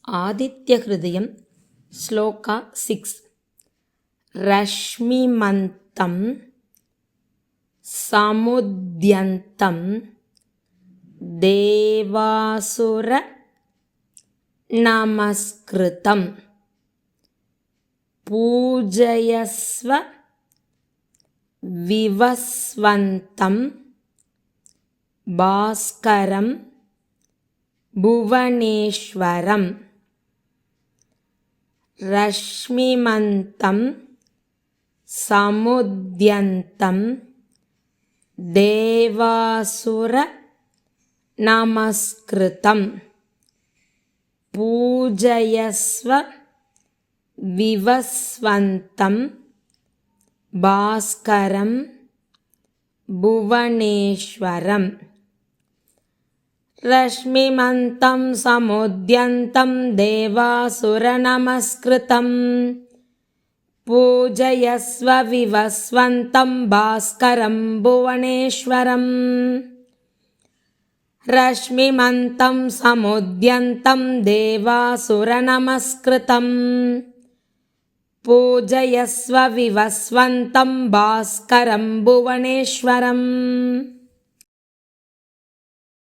ఆదిత్యహృదయం శ్లోక 6 రశ్మిమంతం సముద్యంతం దేవాసుర నమస్కృతం పూజయస్వ వివస్వంతం Bhaskaram భువనేశ్వరం రశ్మిమంతం సముద్యంతం దేవాసుర నమస్కృతం పూజయస్వ వివస్వంతం Bhaskaram భువనేశ్వరం రశ్మిమంతం సముద్యంతం దేవాసుర నమస్కృతం పూజయస్వ వివస్వంతం Bhaskaram భువనేశ్వరం రశ్మిమంతం సముద్యంతం దేవాసుర నమస్కృతం పూజయస్వ వివస్వంతం Bhaskaram భువనేశ్వరం